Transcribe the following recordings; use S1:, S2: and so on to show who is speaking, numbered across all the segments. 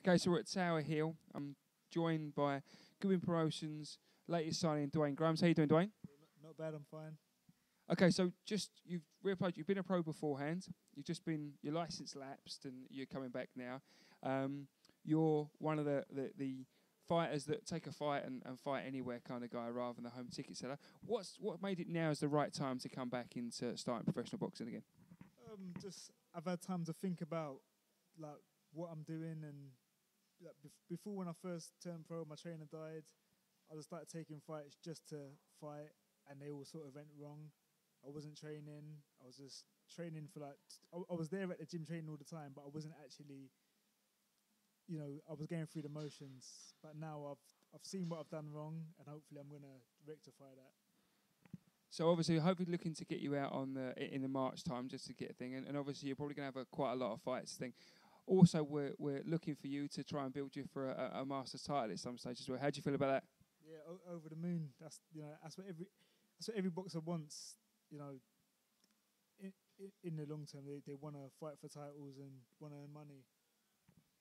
S1: Okay, so we're at Tower Hill. I'm joined by Goodwin Promotions' latest signing, Duane Grimes. How you doing, Duane?
S2: Not bad, I'm fine.
S1: Okay, so you've reapplied. You've been a pro beforehand. You've just been your license lapsed, and you're coming back now. You're one of the fighters that take a fight and fight anywhere kind of guy, rather than the home ticket seller. What made it now is the right time to come back into starting professional boxing again?
S2: Just I've had time to think about like what I'm doing, and like, before when I first turned pro, my trainer died. I just started taking fights just to fight, and they all sort of went wrong. I wasn't training. I was just training for like I was there at the gym training all the time, but I wasn't actually, I was going through the motions. But now I've seen what I've done wrong, and hopefully I'm gonna rectify that.
S1: So obviously, hopefully looking to get you out in the March time just to get a thing, and obviously you're probably going to have quite a lot of fights thing. Also, we're looking for you to try and build you for a Masters title at some stage as well. How do you feel about that?
S2: Yeah, over the moon. That's what every boxer wants. In the long term, they want to fight for titles and want to earn money.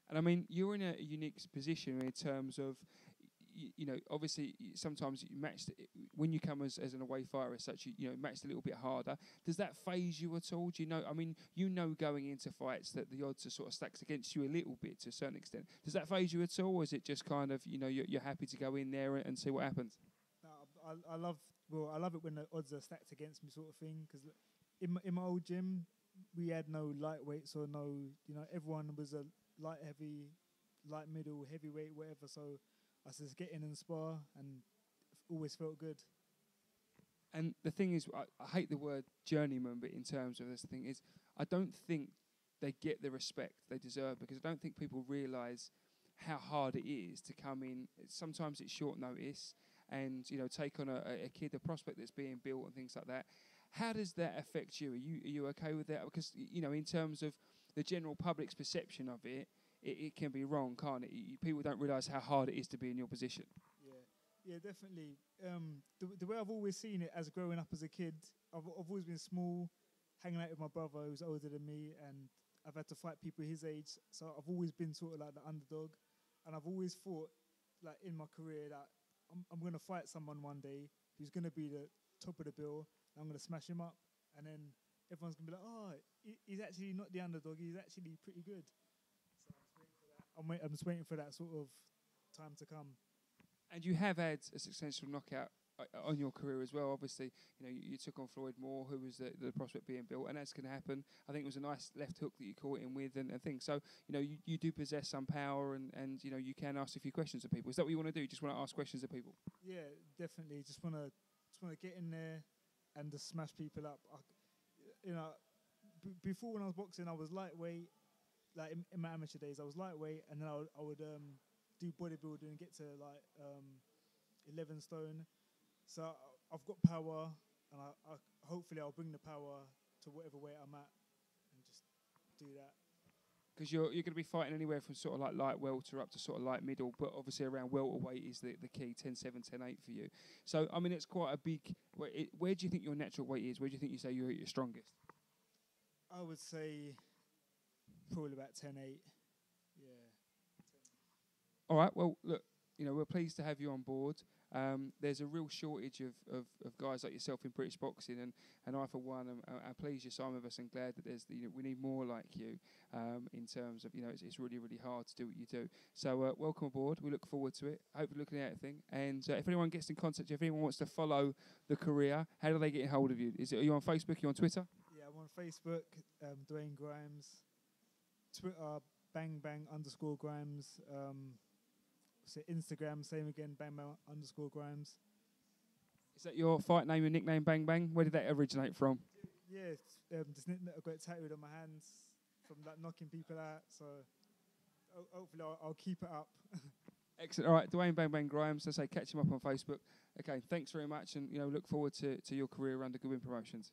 S1: And I mean, you're in a unique position in terms of, obviously sometimes you match when you come as an away fighter as such, matched a little bit harder. Does that phase you at all? Do you know? I mean, going into fights that the odds are sort of stacked against you a little bit to a certain extent. Does that phase you at all, or is it just kind of you're happy to go in there and see what happens?
S2: No, I love it when the odds are stacked against me, sort of thing. Because in my old gym, we had no lightweights or no, everyone was a light heavy, light middle, heavyweight, whatever. So I just get in and spar, and always felt good.
S1: And the thing is, I hate the word journeyman, but in terms of this thing is, I don't think they get the respect they deserve, because I don't think people realise how hard it is to come in. Sometimes it's short notice, and take on a kid, a prospect that's being built and things like that. How does that affect you? Are you okay with that? Because in terms of the general public's perception of it, it can be wrong, can't it? People don't realise how hard it is to be in your position.
S2: Yeah, definitely. The way I've always seen it as growing up as a kid, I've always been small, hanging out with my brother who's older than me, and I've had to fight people his age. So I've always been sort of like the underdog, and I've always thought, like in my career, that I'm going to fight someone one day who's going to be the top of the bill. And I'm going to smash him up, and then everyone's going to be like, oh, he's actually not the underdog. He's actually pretty good. So I'm just waiting for that sort of time to come.
S1: And you have had a successful knockout on your career as well. Obviously, you took on Floyd Moore, who was the prospect being built, and that's going to happen. I think it was a nice left hook that you caught him with and things. So, you do possess some power, and you can ask a few questions of people. Is that what you want to do? You just want to ask questions of people?
S2: Yeah, definitely. Just want to get in there and just smash people up. Before when I was boxing, I was lightweight. Like in my amateur days, I was lightweight, and then I would do bodybuilding and get to like 11 stone. So I've got power, and I hopefully I'll bring the power to whatever weight I'm at, and just do that.
S1: Because you're going to be fighting anywhere from sort of like light welter up to sort of light middle, but obviously around welterweight is the key, 10-7, 10-8 for you. So, I mean, it's quite a big... Where do you think your natural weight is? Where do you think you say you're at your strongest?
S2: I would say probably about 10-8. Yeah.
S1: All right, well, look, we're pleased to have you on board. There's a real shortage of guys like yourself in British boxing, and I, for one, am pleased you signed with us and glad that we need more like you in terms of, it's really, really hard to do what you do. So welcome aboard. We look forward to it. I hope you're looking at everything. And if anyone gets in contact, if anyone wants to follow the career, how do they get in hold of you? Are you on Facebook? Are you on Twitter?
S2: Yeah, I'm on Facebook, Duane Grimes. Twitter, Bang Bang _Grimes. So Instagram, same again, Bang Bang _Grimes.
S1: Is that your fight name, your nickname, Bang Bang? Where did that originate from?
S2: Yeah, this nickname I've got it tattooed on my hands from like knocking people out. So hopefully I'll keep it up.
S1: Excellent. All right, Duane Bang Bang Grimes. I say catch him up on Facebook. Okay, thanks very much, and look forward to your career under Goodwin Promotions.